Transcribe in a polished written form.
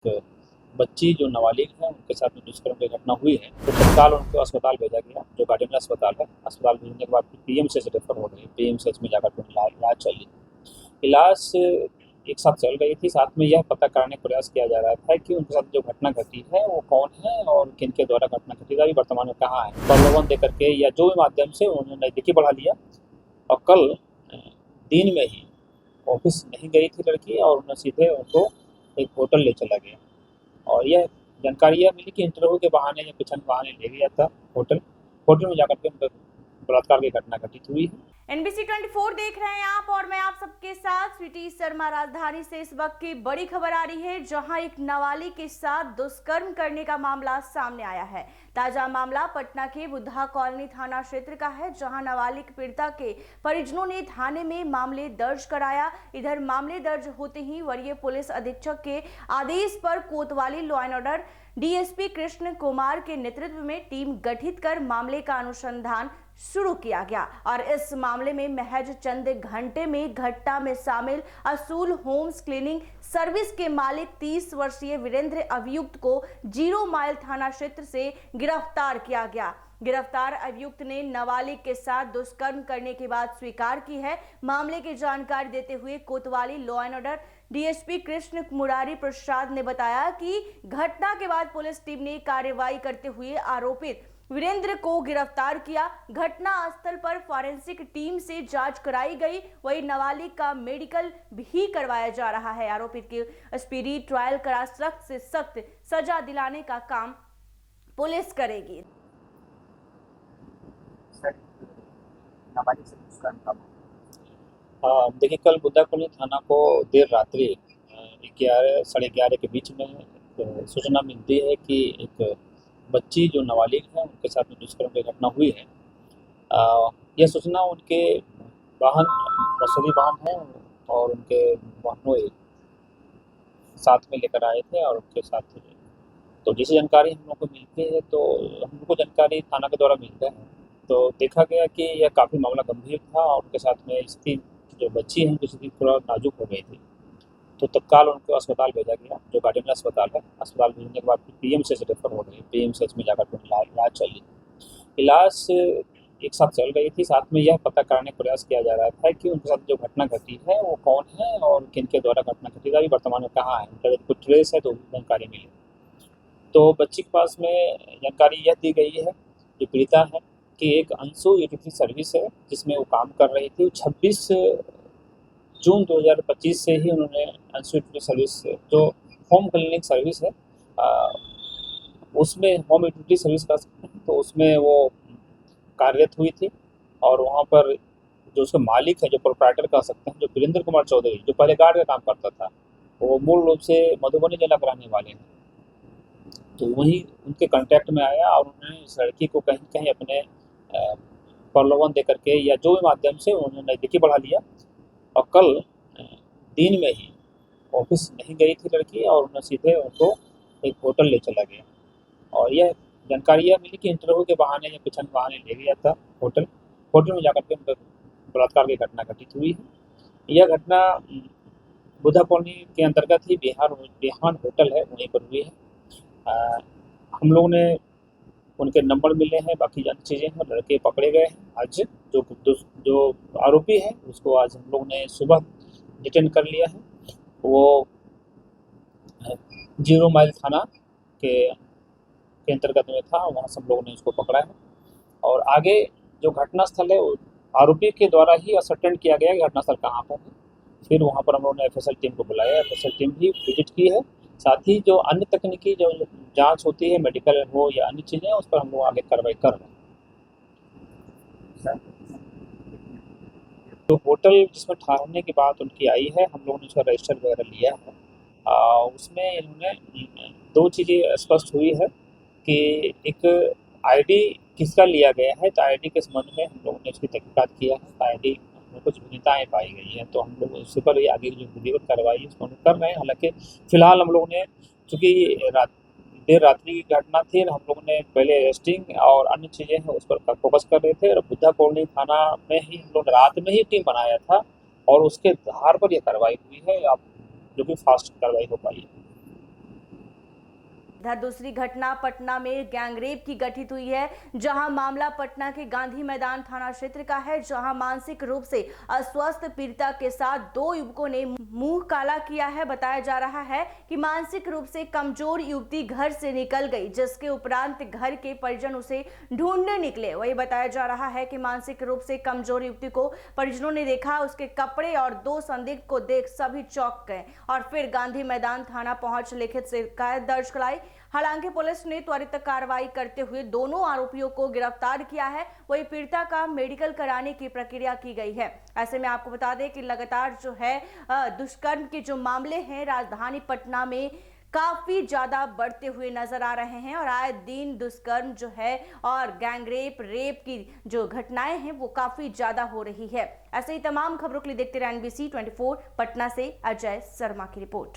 एक बच्ची जो नाबालिग है उनके साथ में दुष्कर्म की घटना हुई है, तो तत्काल उनको अस्पताल भेजा गया, जो गार्डियन अस्पताल है। अस्पताल भेजने के बाद पीएमसीएच रेफर हो गई। पीएमसीएच में जाकर के इलाज चली। इलाज एक साथ चल रही थी, साथ में यह पता करने का प्रयास किया जा रहा था कि उनके साथ जो घटना घटी है वो कौन है और किनके द्वारा घटना घटी है, अभी वर्तमान में कहाँ है। प्रलोभन दे करके या जो भी माध्यम से उन्होंने नज़दीकी बढ़ा लिया और कल दिन में ही ऑफिस नहीं गई थी लड़की और उन्हें सीधे उनको एक होटल ले चला गया। और यह जानकारी यह मिली कि इंटरव्यू के बहाने या कुछ अन्य बहाने ले गया था होटल। होटल में जाकर के उन पर बलात्कार की घटना घटित हुई है। NBC 24 देख रहे हैं आप और मैं आप सबके साथ स्वीटी शर्मा। राजधानी से इस वक्त की बड़ी खबर आ रही है, जहां एक नाबालिग के साथ दुष्कर्म करने का मामला सामने आया है। ताजा मामला पटना के बुद्धा कॉलोनी थाना क्षेत्र का है, जहां नाबालिग पीड़िता के परिजनों ने थाने में मामले दर्ज कराया। इधर मामले दर्ज होते ही वरीय पुलिस अधीक्षक के आदेश पर कोतवाली law and order DSP Krishna Kumar के नेतृत्व में टीम गठित कर मामले का अनुसंधान शुरू किया गया। और इस मामले में महज चंद घंटे में घटना में शामिल असूल होम्स क्लीनिंग सर्विस के मालिक 30 वर्षीय वीरेंद्र अभियुक्त को 0 माइल थाना क्षेत्र से गिरफ्तार किया गया। गिरफ्तार अभियुक्त ने नाबालिग के साथ दुष्कर्म करने की बात स्वीकार की है। मामले की जानकारी देते हुए कोतवाली law and order DSP Krishna Murari Prasad ने बताया कि घटना के बाद पुलिस टीम ने कार्रवाई करते हुए आरोपित वीरेंद्र को गिरफ्तार किया। घटना स्थल पर फॉरेंसिक टीम से जांच कराई गई, वही नाबालिग का मेडिकल भी करवाया जा रहा है। आरोपित की स्पीडी ट्रायल करा सख्त से सख्त सजा दिलाने का काम पुलिस करेगी। देखिए, कल बुद्धा कॉलोनी थाना को देर रात्रि 11 साढ़े 11 के बीच में सूचना मिलती है कि एक बच्ची जो नाबालिग है उनके साथ में दुष्कर्म की घटना हुई है। यह सूचना उनके वाहन मसूरी वाहन है और उनके वाहनों साथ में लेकर आए थे और उनके साथ तो जैसी जानकारी हम लोग को मिलती है तो हम लोग को जानकारी थाना के द्वारा मिलता है, तो देखा गया कि यह काफ़ी मामला गंभीर था और उनके साथ में स्थिति जो बच्ची है उनकी स्थिति थोड़ा नाजुक हो गई थी। तो तत्काल उनको अस्पताल भेजा गया, जो गार्डियन अस्पताल है। अस्पताल भेजने के बाद पीएमसीएच रेफर हो गई। पीएमसीएच में जाकर के इलाज चली। इलाज एक साथ चल रही थी, साथ में यह पता करने का प्रयास किया जा रहा था कि उनके साथ जो घटना घटी है वो कौन है और किनके द्वारा घटना घटी है, अभी वर्तमान में कहाँ है, उनका कुछ ट्रेस है तो जानकारी मिली। तो बच्ची के पास में जानकारी यह दी गई है, जो पीड़िता है, कि एक अंशु यूटिलिटी सर्विस है जिसमें वो काम कर रही थी। 26 जून 2025 से ही उन्होंने अंशु यूटिलिटी सर्विस जो होम क्लिनिक सर्विस है उसमें होम यूटिलिटी सर्विस कर सकते हैं, तो उसमें वो कार्यरत हुई थी। और वहाँ पर जो उसका मालिक है, जो प्रोप्राइटर कह सकते हैं, जो वीरेंद्र कुमार चौधरी, जो पहले गार्ड का काम करता था, वो मूल रूप से मधुबनी जिला के रहने वाले हैं। तो वहीं उनके कांटेक्ट में आया और उन्होंने इस लड़की को कहीं कहीं अपने प्रलोभन दे करके या जो भी माध्यम से उन्होंने नज़दीकी बढ़ा लिया और कल दिन में ही ऑफिस नहीं गई थी लड़की और उन्हें सीधे उनको एक होटल ले चला गया। और यह जानकारी यह मिली कि इंटरव्यू के बहाने या कुछ अन्य बहाने ले गया था होटल। होटल में जाकर के उन पर बलात्कार की घटना घटित हुई है। यह घटना बुद्धा कॉलोनी के अंतर्गत ही बिहान होटल है वहीं पर हुई है। हम लोगों ने उनके नंबर मिले हैं, बाकी अन्य चीज़ें हैं, लड़के पकड़े गए हैं। आज जो आरोपी है उसको आज हम लोग ने सुबह डिटेन कर लिया है। वो 0 माइल थाना के अंतर्गत में था, वहाँ से हम लोगों ने उसको पकड़ा है। और आगे जो घटनास्थल है वो आरोपी के द्वारा ही असर्टेन किया गया कि घटनास्थल कहाँ पर है। फिर वहाँ पर हम लोगों ने एफएसएल टीम को बुलाया, एफएसएल टीम भी विजिट की है। साथ ही जो अन्य तकनीकी जो जांच होती है, मेडिकल हो या अन्य चीज़ें, उस पर हम लोग आगे कार्रवाई कर रहे हैं। तो होटल जिसमें ठहरने की बात उनकी आई है, हम लोगों ने उसका रजिस्टर वगैरह लिया है। उसमें इन्होंने 2 चीज़ें स्पष्ट हुई है कि एक आईडी किसका लिया गया है, तो आईडी के संबंध में हम लोगों ने उसकी तहकीकात किया है। तो आईडी में कुछ भिन्नताएँ पाई गई हैं, तो हम लोग उसी पर ही आगे जो विधिवत कार्रवाई है उसको हम कर रहे हैं। हालाँकि फ़िलहाल हम लोगों ने, चूँकि देर रात्रि की घटना थी, हम लोगों ने पहले अरेस्टिंग और अन्य चीज़ें हैं उस पर फोकस कर रहे थे। और बुद्धा कॉलोनी थाना में ही हम लोग रात में ही टीम बनाया था और उसके आधार पर यह कार्रवाई हुई है, अब जो कि फास्ट कार्रवाई हो पाई है। इधर दूसरी घटना पटना में गैंगरेप की घटित हुई है, जहां मामला पटना के गांधी मैदान थाना क्षेत्र का है, जहां मानसिक रूप से अस्वस्थ पीड़िता के साथ 2 युवकों ने मुंह काला किया है। बताया जा रहा है कि मानसिक रूप से कमजोर युवती घर से निकल गई, जिसके उपरांत घर के परिजन उसे ढूंढने निकले। वही बताया जा रहा है कि मानसिक रूप से कमजोर युवती को परिजनों ने देखा, उसके कपड़े और 2 संदिग्ध को देख सभी चौंक गए और फिर गांधी मैदान थाना पहुंच लिखित शिकायत दर्ज कराई। हालांकि पुलिस ने त्वरित कार्रवाई करते हुए दोनों आरोपियों को गिरफ्तार किया है। वही पीड़िता का मेडिकल कराने की प्रक्रिया की गई है। ऐसे में आपको बता दें कि लगातार जो है दुष्कर्म के जो मामले हैं राजधानी पटना में काफी ज्यादा बढ़ते हुए नजर आ रहे हैं और आए दिन दुष्कर्म जो है और गैंगरेप रेप की जो घटनाएं हैं वो काफी ज्यादा हो रही है। ऐसे ही तमाम खबरों के लिए देखते रहिए NBC 24 पटना से अजय शर्मा की रिपोर्ट।